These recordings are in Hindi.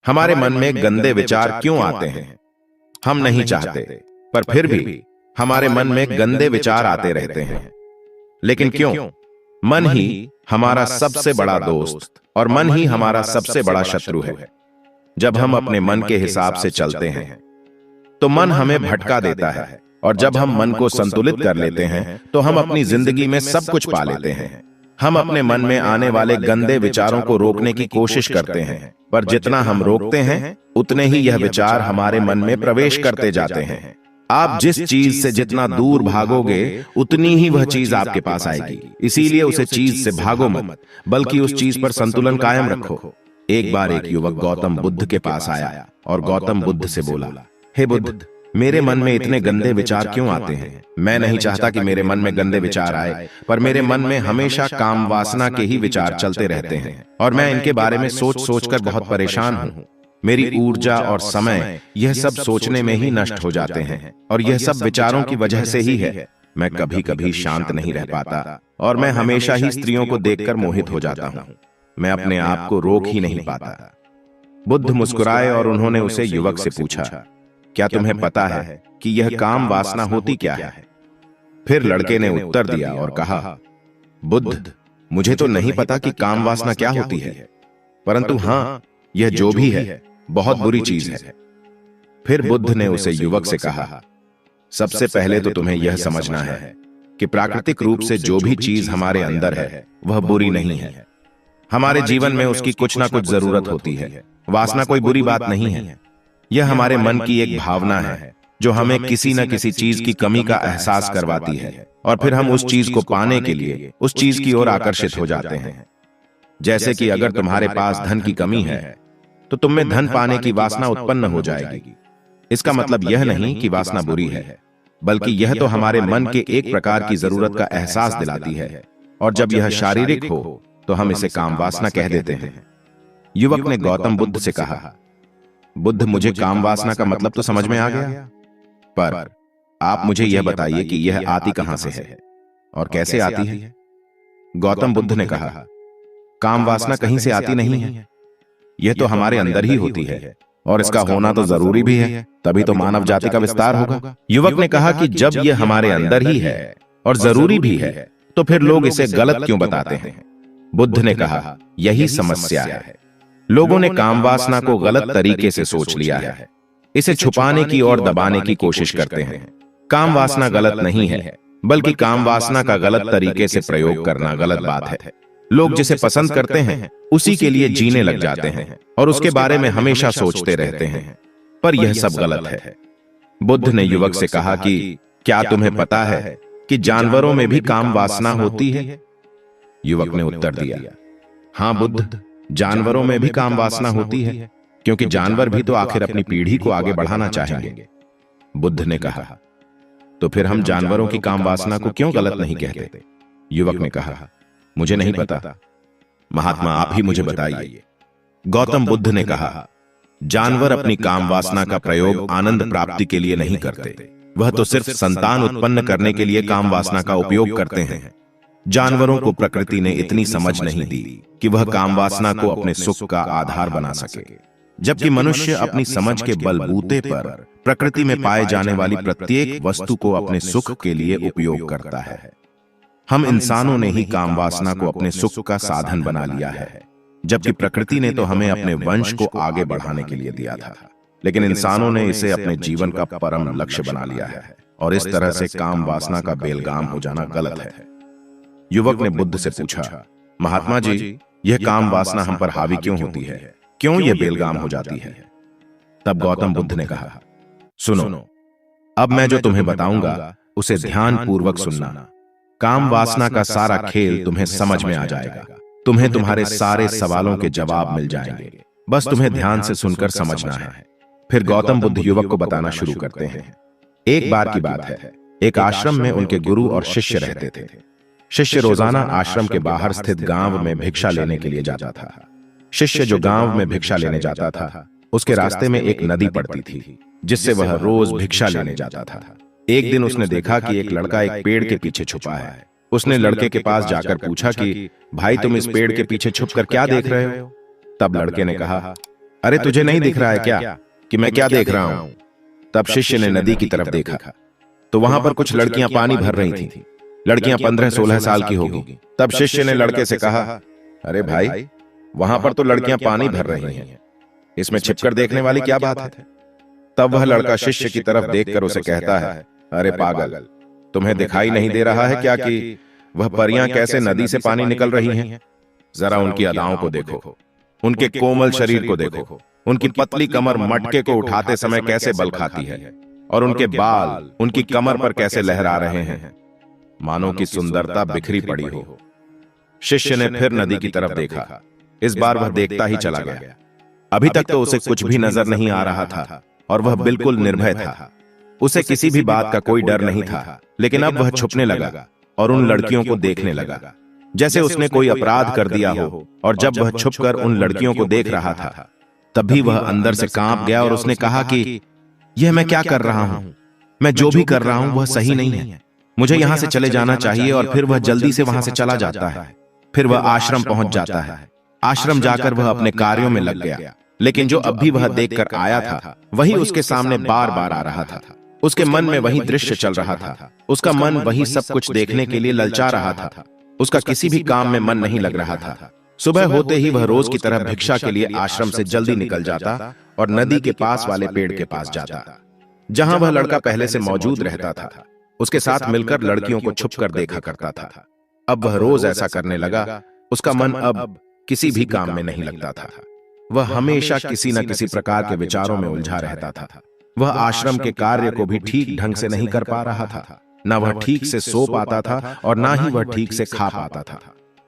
हमारे मन में गंदे विचार क्यों आते हैं? हम नहीं चाहते, पर फिर भी हमारे मन में गंदे विचार आते रहते हैं। लेकिन क्यों? मन ही हमारा सबसे बड़ा दोस्त और मन ही हमारा सबसे बड़ा शत्रु है। जब हम अपने मन के हिसाब से चलते हैं तो मन हमें भटका देता है, और जब हम मन को संतुलित कर लेते हैं तो हम अपनी जिंदगी में सब कुछ पा लेते हैं। हम अपने मन में आने वाले गंदे विचारों को रोकने की कोशिश करते हैं, पर जितना हम रोकते हैं उतने ही यह विचार हमारे मन में प्रवेश करते जाते हैं। आप जिस चीज से जितना दूर भागोगे उतनी ही वह चीज आपके पास आएगी। इसीलिए उसे चीज से भागो मत, बल्कि उस चीज पर संतुलन कायम रखो। एक बार एक युवक गौतम बुद्ध के पास आया और गौतम बुद्ध से बोला, हे बुद्ध, मेरे मन में इतने गंदे विचार क्यों आते हैं? मैं नहीं चाहता कि मेरे मन में गंदे विचार आए, पर मेरे मन में हमेशा काम वासना के ही विचार चलते रहते हैं और मैं इनके बारे में सोच सोचकर बहुत परेशान हूं। मेरी ऊर्जा और समय यह सब सोचने में ही नष्ट हो जाते हैं, और यह सब विचारों की वजह से ही है। मैं कभी कभी शांत नहीं रह पाता और मैं हमेशा ही स्त्रियों को देखकर मोहित हो जाता हूं। मैं अपने आप को रोक ही नहीं पाता। बुद्ध मुस्कुराए और उन्होंने उसे युवक से पूछा, क्या तुम्हें पता है कि यह काम वासना होती क्या है? फिर लड़के ने उत्तर दिया और कहा, बुद्ध, मुझे तो नहीं पता कि काम वासना क्या होती है, परंतु हां, यह जो भी है बहुत बुरी चीज है। फिर बुद्ध ने उसे युवक से कहा, सबसे पहले तो तुम्हें यह समझना है कि प्राकृतिक रूप से जो भी चीज हमारे अंदर है वह बुरी नहीं है। हमारे जीवन में उसकी कुछ ना कुछ जरूरत होती है। वासना कोई बुरी बात नहीं है। यह हमारे मन की एक भावना है जो हमें किसी न किसी चीज की कमी का एहसास करवाती है, और फिर हम उस चीज को पाने के लिए उस चीज की ओर आकर्षित हो जाते हैं। जैसे कि अगर तुम्हारे पास धन की कमी है तो तुम में धन पाने की वासना उत्पन्न हो जाएगी। इसका मतलब यह नहीं कि वासना बुरी है, बल्कि यह तो हमारे मन के एक प्रकार की जरूरत का एहसास दिलाती है, और जब यह शारीरिक हो तो हम इसे काम वासना कह देते हैं। युवक ने गौतम बुद्ध से कहा, बुद्ध, मुझे काम वासना का मतलब तो समझ में आ गया, पर आप मुझे यह बताइए कि यह आती कहां से है और कैसे आती है? गौतम बुद्ध ने कहा, काम वासना कहीं से आती नहीं है, यह तो हमारे अंदर ही होती है, और इसका होना तो जरूरी भी है, तभी तो मानव जाति का विस्तार होगा। युवक ने कहा कि जब यह हमारे अंदर ही है और जरूरी भी है, तो फिर लोग इसे गलत क्यों बताते हैं? बुद्ध ने कहा, यही समस्या है। लोगों ने काम वासना को गलत तरीके से सोच लिया है। इसे छुपाने की और दबाने की कोशिश करते हैं। काम वासना गलत नहीं है, बल्कि काम वासना का गलत तरीके से प्रयोग करना गलत बात है। लोग जिसे पसंद करते हैं उसी के लिए जीने लग जाते हैं और उसके बारे में हमेशा सोचते रहते हैं, पर यह सब गलत है। बुद्ध ने युवक से कहा कि क्या तुम्हें पता है कि जानवरों में भी काम वासना होती है? युवक ने उत्तर दिया, हां बुद्ध, जानवरों में भी काम वासना होती है, क्योंकि जानवर भी तो आखिर अपनी पीढ़ी को आगे बढ़ाना चाहेंगे। बुद्ध ने कहा, तो फिर हम जानवरों की काम वासना को क्यों गलत नहीं कहते? युवक ने कहा, मुझे नहीं पता, महात्मा आप ही मुझे बताइए। गौतम बुद्ध ने कहा, जानवर अपनी काम वासना का प्रयोग आनंद प्राप्ति के लिए नहीं करते, वह तो सिर्फ संतान उत्पन्न करने के लिए काम वासना का उपयोग करते हैं। जानवरों को प्रकृति ने इतनी समझ नहीं दी कि वह काम वासना को अपने सुख का आधार बना सके, जबकि मनुष्य अपनी समझ के बलबूते पर प्रकृति में पाए जाने वाली प्रत्येक वस्तु को अपने सुख के लिए उपयोग करता है। हम इंसानों ने ही काम वासना को अपने सुख का साधन बना लिया है, जबकि प्रकृति ने तो हमें अपने वंश को आगे बढ़ाने के लिए दिया था, लेकिन इंसानों ने इसे अपने जीवन का परम लक्ष्य बना लिया है, और इस तरह से काम वासना का बेलगाम हो जाना गलत है। युवक ने बुद्ध से पूछा, महात्मा जी, यह काम वासना हम पर हावी क्यों होती है? क्यों यह बेलगाम हो जाती है? तब गौतम बुद्ध ने कहा, सुनो, अब मैं जो तुम्हें बताऊंगा उसे ध्यान पूर्वक सुनना। काम वासना का सारा खेल तुम्हें समझ में आ जाएगा। तुम्हें तुम्हारे सारे सवालों के जवाब मिल जाएंगे, बस तुम्हें ध्यान से सुनकर समझना है। फिर गौतम बुद्ध युवक को बताना शुरू करते हैं। एक बार की बात है, एक आश्रम में उनके गुरु और शिष्य रहते थे। शिष्य रोजाना आश्रम के बाहर स्थित गांव में भिक्षा लेने के लिए जाता था। शिष्य जो गांव में भिक्षा लेने जाता था, उसके रास्ते में एक नदी पड़ती थी, जिससे वह रोज भिक्षा लेने जाता था। एक दिन उसने देखा कि एक लड़का एक पेड़ के पीछे छुपा है। उसने लड़के के पास जाकर पूछा कि भाई, तुम इस पेड़ के पीछे छुपकर क्या देख रहे हो? तब लड़के ने कहा, अरे तुझे नहीं दिख रहा है क्या कि मैं क्या देख रहा हूं? तब शिष्य ने नदी की तरफ देखा तो वहां पर कुछ लड़कियां पानी भर रही थीं। लड़कियां 15-16 साल की होगी। तब शिष्य ने लड़के से कहा, अरे भाई, वहां पर तो लड़कियां पानी भर रही हैं, इसमें छिपकर देखने वाली क्या बात है? तब वह लड़का शिष्य की तरफ देखकर उसे कहता है, अरे पागल, तुम्हें दिखाई नहीं दे रहा है क्या कि वह परियां कैसे नदी से पानी निकल रही हैं? जरा उनकी अदाओं को देखो, उनके कोमल शरीर को देखो, उनकी पतली कमर मटके को उठाते समय कैसे बल खाती है, और उनके बाल उनकी कमर पर कैसे लहरा रहे हैं, मानो की सुंदरता बिखरी पड़ी हो। शिष्य ने फिर नदी की तरफ देखा। इस बार वह देखता ही चला गया। अभी तक तो उसे कुछ भी नजर नहीं आ रहा था और वह बिल्कुल निर्भय था। उसे किसी भी बात का कोई डर नहीं था। लेकिन अब वह छुपने लगा और उन लड़कियों को देखने लगा जैसे उसने कोई अपराध कर दिया हो। और जब वह छुपकर उन लड़कियों को देख रहा था तभी वह अंदर से कांप गया और उसने कहा कि यह मैं क्या कर रहा हूं? मैं जो भी कर रहा हूं वह सही नहीं है। मुझे यहां से चले जाना चाहिए। और फिर वह जल्दी से वहां से चला जाता है। फिर वह आश्रम पहुंच जाता है। आश्रम जाकर वह अपने कार्यों में लग गया। लेकिन जो अभी वह देखकर आया था वही उसके सामने बार बार आ रहा था। उसके मन में वही दृश्य चल रहा था। उसका मन वही सब कुछ देखने के लिए ललचा रहा था। उसका किसी भी काम में मन नहीं लग रहा था। सुबह होते ही वह रोज की तरह भिक्षा के लिए आश्रम से जल्दी निकल जाता और नदी के पास वाले पेड़ के पास जाता, जहां वह लड़का पहले से मौजूद रहता था। उसके साथ मिलकर लड़कियों को छुपकर देखा करता था। अब वह रोज ऐसा करने लगा। उसका मन अब किसी भी काम में नहीं लगता था। वह हमेशा किसी न किसी प्रकार के विचारों में उलझा रहता था। वह आश्रम के कार्य को भी ठीक ढंग से नहीं कर पा रहा था। न वह ठीक से सो पाता था और ना ही वह ठीक से खा पाता था।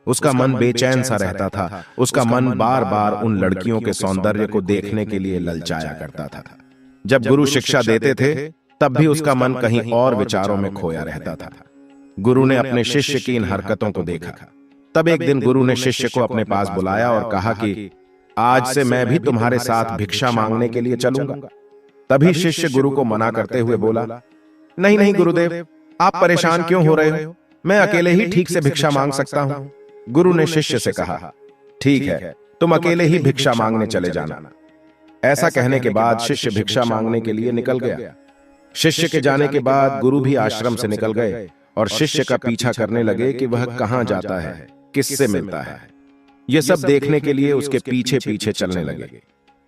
उसका मन बेचैन सा रहता था। उसका मन बार बार उन लड़कियों के सौंदर्य को देखने के लिए ललचाया करता था। जब गुरु शिक्षा देते थे तब भी उसका मन कहीं और विचारों में खोया रहता था। गुरु ने अपने शिष्य की इन हरकतों को देखा। तब एक दिन गुरु ने शिष्य को अपने पास बुलाया और कहा कि आज से मैं भी तुम्हारे साथ भिक्षा मांगने के लिए चलूंगा। तभी शिष्य गुरु को मना करते हुए बोला, नहीं नहीं गुरुदेव, आप परेशान क्यों हो रहे हो? मैं अकेले ही ठीक से भिक्षा मांग सकता हूं। गुरु ने शिष्य से कहा, ठीक है, तुम अकेले ही भिक्षा मांगने चले जाना। ऐसा कहने के बाद शिष्य भिक्षा मांगने के लिए निकल गया। शिष्य के जाने के बाद गुरु भी आश्रम से निकल गए और शिष्य का पीछा करने लगे कि वह कहां जाता है, किससे मिलता है। यह सब देखने के लिए उसके पीछे पीछे चलने लगे।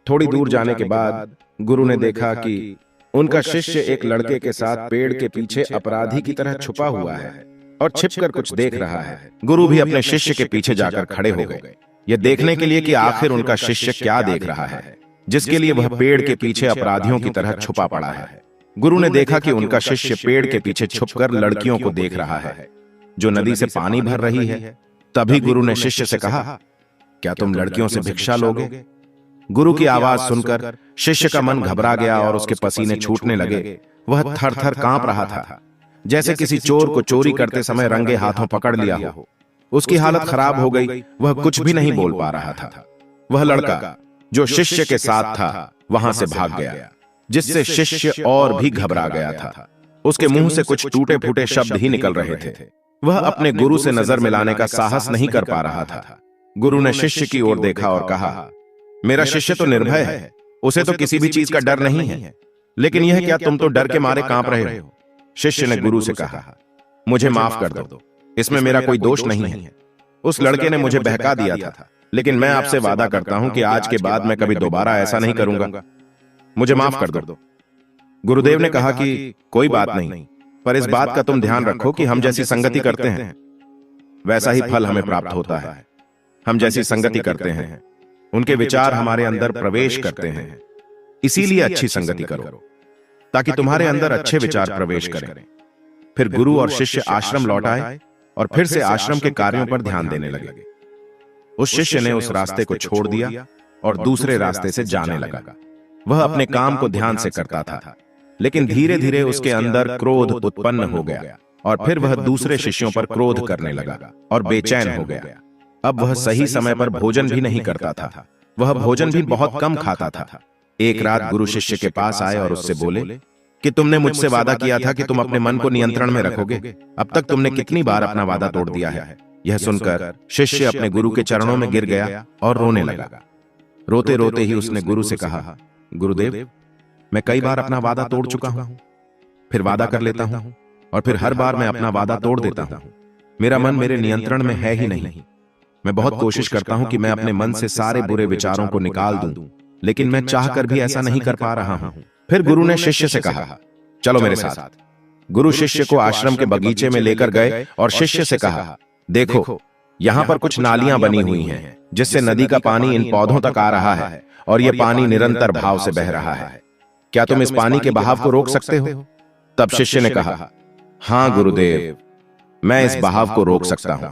थोड़ी दूर जाने के बाद गुरु ने देखा कि उनका शिष्य एक लड़के के साथ पेड़ के पीछे अपराधी की तरह छुपा हुआ है और छिपकर कुछ देख रहा है। गुरु भी अपने शिष्य के पीछे जाकर खड़े हो गए, यह देखने के लिए कि आखिर उनका शिष्य क्या देख रहा है जिसके लिए वह पेड़ के पीछे अपराधियों की तरह छुपा पड़ा है। गुरु ने देखा कि उनका शिष्य पेड़ के पीछे छुपकर लड़कियों को देख रहा है जो नदी से पानी भर रही है। तभी गुरु ने शिष्य से कहा, क्या तुम लड़कियों से भिक्षा लोगे? गुरु की आवाज सुनकर शिष्य का मन घबरा गया और उसके पसीने छूटने लगे। वह थर थर कांप रहा था, जैसे किसी चोर को चोरी करते समय रंगे हाथों पकड़ लिया हो। उसकी हालत खराब हो गई। वह कुछ भी नहीं बोल पा रहा था। वह लड़का जो शिष्य के साथ था वहां से भाग गया, जिससे शिष्य और भी घबरा गया था। उसके मुंह से कुछ टूटे फूटे शब्द ही निकल रहे थे। वह अपने गुरु से नजर मिलाने का साहस नहीं कर पा रहा था। गुरु ने शिष्य की ओर देखा और कहा, मेरा शिष्य तो निर्भय है, उसे तो किसी भी चीज का डर नहीं है, लेकिन यह क्या तुम तो डर के मारे कांप रहे हो? शिष्य ने गुरु से कहा, मुझे माफ कर दो, इसमें मेरा कोई दोष नहीं है। उस लड़के ने मुझे बहका दिया था, लेकिन मैं आपसे वादा करता हूं कि आज के बाद मैं कभी दोबारा ऐसा नहीं करूंगा। मुझे माफ कर दो। गुरुदेव ने कहा कि कोई बात नहीं, पर इस बात का तुम ध्यान रखो कि हम जैसी संगति करते हैं वैसा ही फल हमें प्राप्त होता है। हम जैसी संगति करते हैं उनके विचार हमारे अंदर प्रवेश करते हैं। इसीलिए अच्छी संगति करो ताकि तुम्हारे अंदर अच्छे विचार प्रवेश करें। फिर गुरु और शिष्य आश्रम लौट आए और फिर से आश्रम के कार्यों पर ध्यान देने लगे। उस शिष्य ने उस रास्ते को छोड़ दिया और दूसरे रास्ते से जाने लगा। वह अपने काम को ध्यान से करता था, लेकिन धीरे धीरे उसके अंदर क्रोध उत्पन्न हो गया और फिर वह दूसरे शिष्यों पर क्रोध करने लगा और बेचैन हो गया। अब वह सही समय पर भोजन भी नहीं करता था। वह भोजन भी बहुत कम खाता था। एक रात गुरु शिष्य के पास आए और उससे बोले कि तुमने मुझसे वादा किया था कि तुम अपने मन को नियंत्रण में रखोगे। अब तक तुमने कितनी बार अपना वादा तोड़ दिया है। यह सुनकर शिष्य अपने गुरु के चरणों में गिर गया और रोने लगा। रोते रोते ही उसने गुरु से कहा, गुरुदेव, मैं कई बार अपना वादा तोड़ चुका हूं, फिर वादा कर लेता हूं और फिर हर बार मैं अपना वादा तोड़ देता हूं। मेरा मन मेरे नियंत्रण में है ही नहीं। मैं बहुत कोशिश करता हूं कि मैं अपने मन से सारे बुरे विचारों को निकाल दूं, लेकिन मैं चाहकर भी ऐसा नहीं कर पा रहा हूं। फिर गुरु ने शिष्य से कहा, चलो मेरे साथ। गुरु शिष्य को आश्रम के बगीचे में लेकर गए और शिष्य से कहा, देखो, यहां पर कुछ नालियां बनी हुई हैं, जिससे नदी का पानी इन पौधों तक आ रहा है और यह पानी निरंतर भाव से बह रहा है। क्या तुम इस पानी के बहाव को रोक सकते हो? तब शिष्य ने कहा, हां गुरुदेव, मैं इस बहाव को रोक सकता हूं।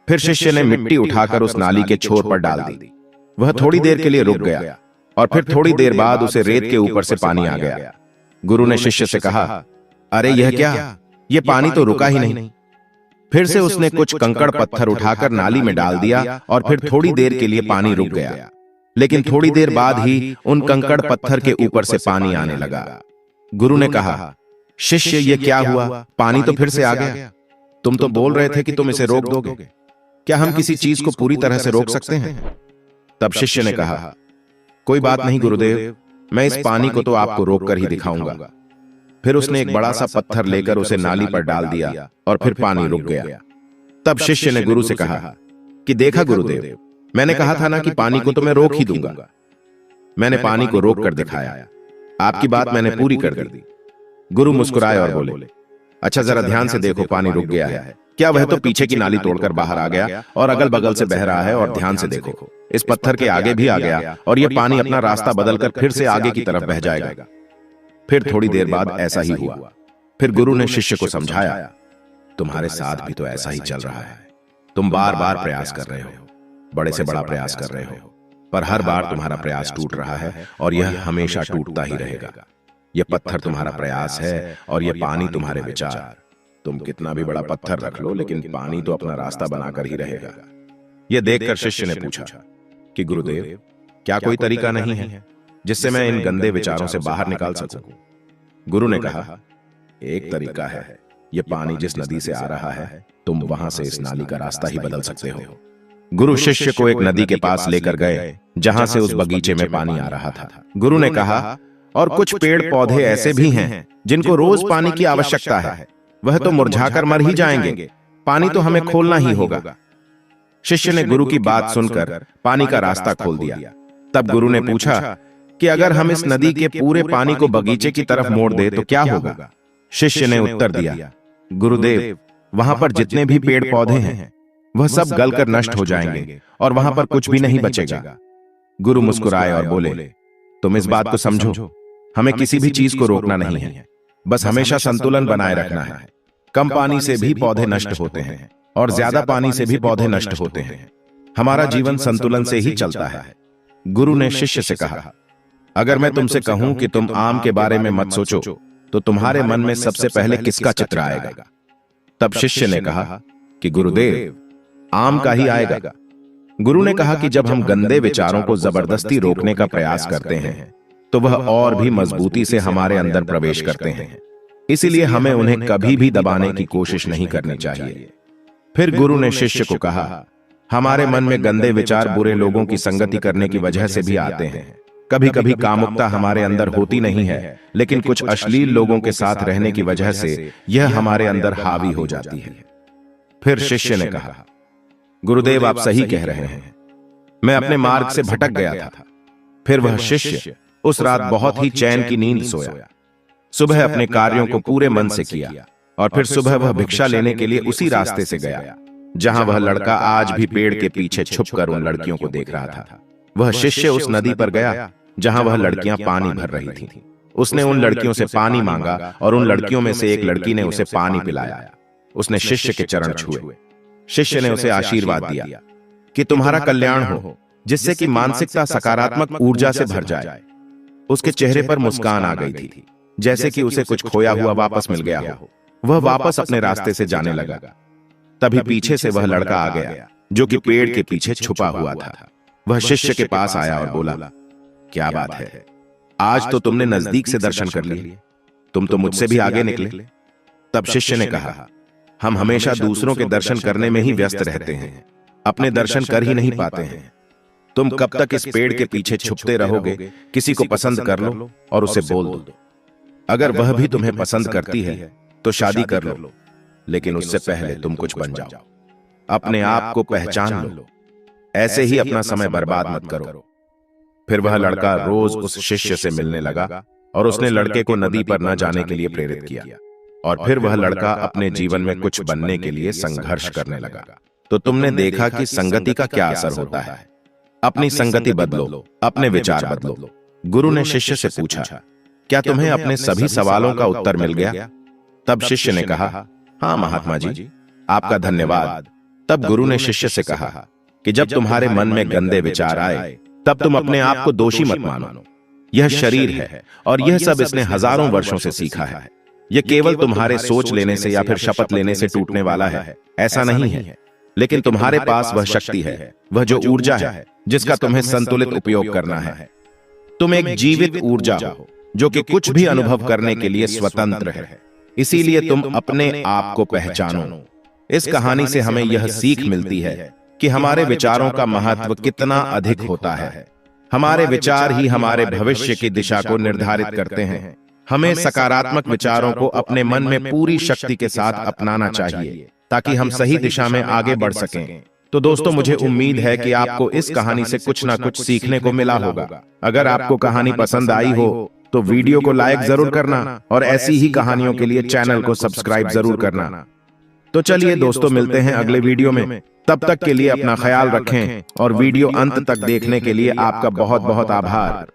फिर शिष्य ने मिट्टी उठाकर उस नाली के छोर पर डाल दी। वह थोड़ी देर के लिए रुक गया और फिर थोड़ी देर बाद उसे रेत के ऊपर से पानी आ गया। गुरु ने शिष्य से कहा, अरे यह क्या, यह पानी तो रुका ही नहीं। फिर से उसने कुछ कंकड़ पत्थर उठाकर नाली में डाल दिया और फिर थोड़ी देर के लिए पानी रुक गया, लेकिन थोड़ी देर बाद ही उन कंकड़ पत्थर के ऊपर से पानी आने लगा। गुरु ने कहा, शिष्य, यह क्या हुआ? पानी तो फिर से आ गया। तुम तो बोल रहे थे कि तुम इसे रोक दोगे। क्या हम किसी चीज को पूरी तरह से रोक सकते हैं? तब शिष्य ने कहा, कोई बात नहीं गुरुदेव, मैं इस पानी को तो आपको रोक कर ही दिखाऊंगा। फिर उसने एक बड़ा सा पत्थर लेकर उसे नाली पर डाल दिया और फिर पानी रुक गया। तब शिष्य ने गुरु से कहा कि देखा गुरुदेव, मैंने कहा था ना कि पानी को तो मैं रोक ही दूंगा। मैंने पानी को रोक कर दिखाया। आपकी बात मैंने पूरी कर दी। गुरु मुस्कुराए और बोले, अच्छा जरा ध्यान से देखो, पानी रुक गया है। क्या वह तो पीछे की नाली तोड़कर बाहर आ गया और अगल बगल से बह रहा है। और ध्यान से देखो, इस पत्थर के आगे भी आ गया और यह पानी अपना रास्ता बदलकर फिर से आगे की तरफ बह जाएगा। फिर थोड़ी देर बाद ऐसा ही हुआ। फिर गुरु ने शिष्य को समझाया, तुम्हारे साथ भी तो ऐसा ही चल रहा है। तुम बार बार प्रयास कर रहे हो, बड़े से बड़ा प्रयास कर रहे हो, पर हर बार तुम्हारा प्रयास टूट रहा है और यह हमेशा टूटता ही रहेगा। यह पत्थर तुम्हारा प्रयास है और यह पानी तुम्हारे विचार। तुम कितना भी बड़ा पत्थर रख लो, लेकिन पानी तो अपना रास्ता बनाकर ही रहेगा। यह देखकर शिष्य ने पूछा कि गुरुदेव, क्या कोई तरीका नहीं है जिससे मैं इन गंदे विचारों से बाहर निकाल सकूं? गुरु ने कहा, एक तरीका है। यह पानी जिस नदी से आ रहा है, तुम वहां से इस नाली का रास्ता ही बदल सकते हो। गुरु शिष्य को एक नदी के पास लेकर गए जहां से उस बगीचे में पानी आ रहा था। गुरु ने कहा, और कुछ पेड़ पौधे ऐसे भी हैं जिनको रोज पानी की आवश्यकता है, वह तो मुरझाकर मर ही जाएंगे। पानी तो हमें खोलना ही होगा। शिष्य ने गुरु की बात सुनकर पानी का रास्ता खोल दिया। तब गुरु ने पूछा कि अगर हम इस नदी के पूरे पानी को बगीचे की तरफ मोड़ दे तो क्या होगा? शिष्य ने उत्तर दिया, गुरुदेव, वहां पर जितने भी पेड़ पौधे हैं वह सब गलकर नष्ट हो जाएंगे और वहां पर कुछ भी नहीं बचेगा। गुरु मुस्कुराए और बोले, तुम इस बात को समझो, हमें किसी भी चीज को रोकना नहीं है, बस हमेशा संतुलन बनाए रखना है। कम पानी से भी पौधे नष्ट होते हैं और ज्यादा पानी से भी पौधे नष्ट होते हैं। हमारा जीवन संतुलन से ही चलता है। गुरु ने शिष्य से कहा, अगर मैं तुमसे कहूं कि तुम आम के बारे में मत सोचो, तो तुम्हारे मन में सबसे पहले किसका चित्र आएगा? तब शिष्य ने कहा कि गुरुदेव, आम का ही आएगा। गुरु ने कहा कि जब हम गंदे विचारों को जबरदस्ती रोकने का प्रयास करते हैं तो वह और भी मजबूती से हमारे अंदर प्रवेश करते हैं। इसीलिए हमें उन्हें कभी भी दबाने की कोशिश नहीं करनी चाहिए। फिर गुरु ने शिष्य को कहा, हमारे मन में गंदे विचार बुरे लोगों की संगति करने की वजह से भी आते हैं। कभी कभी कामुकता हमारे अंदर होती नहीं है, लेकिन कुछ अश्लील लोगों के साथ रहने की वजह से यह हमारे अंदर हावी हो जाती है। फिर शिष्य ने कहा, गुरुदेव, आप सही कह रहे हैं, मैं अपने मार्ग से भटक गया था। फिर वह शिष्य उस रात बहुत ही चैन की नींद सोया। सुबह अपने कार्यों को पूरे मन से किया और फिर सुबह वह भिक्षा लेने के लिए उसी रास्ते से गया जहां वह लड़का आज भी पेड़ के पीछे छुपकर उन लड़कियों को देख रहा था। वह शिष्य उस नदी पर गया जहां वह लड़कियां पानी भर रही थीं। उसने उन लड़कियों से पानी मांगा और उन लड़कियों में से एक लड़की ने उसे पानी पिलाया। उसने शिष्य के चरण छुए। शिष्य ने उसे आशीर्वाद दिया कि तुम्हारा कल्याण हो, जिससे कि मानसिकता सकारात्मक ऊर्जा से भर जाए। उसके चेहरे पर मुस्कान आ गई थी, जैसे कि उसे कुछ खोया हुआ वापस मिल गया हो। वह वापस अपने रास्ते से जाने लगा। तभी पीछे से वह लड़का आ गया जो कि पेड़ के पीछे छुपा हुआ था। वह शिष्य के पास आया और बोला, क्या बात है, आज तो तुमने नजदीक से दर्शन कर लिए, तुम तो मुझसे भी आगे निकले। तब शिष्य ने कहा, हम हमेशा दूसरों के दर्शन करने में ही व्यस्त रहते हैं, अपने दर्शन कर ही नहीं पाते हैं। तुम कब तक इस पेड़ के पीछे छुपते रहोगे? किसी को पसंद कर लो और उसे बोल दो। अगर वह भी तुम्हें पसंद करती है तो शादी कर लो, लेकिन उससे पहले तुम कुछ बन जाओ। अपने आप को पहचान लो। ऐसे ही अपना समय बर्बाद मत करो। फिर वह लड़का रोज उस शिष्य से मिलने लगा और उसने लड़के को नदी पर न जाने के लिए प्रेरित किया। और फिर वह लड़का अपने जीवन में कुछ बनने के लिए संघर्ष करने लगा। तो तुमने देखा कि संगति का क्या असर होता है। अपनी संगति बदलो, अपने विचार बदलो। गुरु ने शिष्य से पूछा, क्या तुम्हें अपने सभी सवालों का उत्तर मिल गया? तब शिष्य ने कहा, हाँ महात्मा जी, आपका धन्यवाद। तब गुरु ने शिष्य से कहा कि जब तुम्हारे मन में गंदे विचार आए तब तुम अपने आप को दोषी मत मानो। यह शरीर है और यह सब इसने हजारों वर्षों से सीखा है। यह केवल तुम्हारे सोच लेने से या फिर शपथ लेने से टूटने वाला है, ऐसा नहीं है। लेकिन तुम्हारे पास वह शक्ति है, वह जो ऊर्जा है जिसका तुम्हें संतुलित उपयोग करना है। तुम एक जीवित ऊर्जा हो जो कि कुछ भी अनुभव करने के लिए स्वतंत्र है। इसीलिए तुम अपने आप को पहचानो। इस कहानी से हमें यह सीख मिलती है कि हमारे विचारों का महत्व कितना अधिक होता है। हमारे विचार ही हमारे भविष्य की दिशा को निर्धारित करते हैं। हमें सकारात्मक विचारों को अपने मन में पूरी शक्ति के साथ अपनाना चाहिए ताकि हम सही दिशा में आगे बढ़ सकें। तो दोस्तों, मुझे उम्मीद है कि आपको इस कहानी से कुछ ना कुछ सीखने को मिला होगा। अगर आपको कहानी पसंद आई हो तो वीडियो को लाइक जरूर करना और ऐसी ही कहानियों के लिए चैनल को सब्सक्राइब जरूर करना। तो चलिए दोस्तों, मिलते हैं अगले वीडियो में। तब तक के लिए अपना ख्याल रखें और वीडियो अंत तक देखने के लिए आपका बहुत बहुत आभार।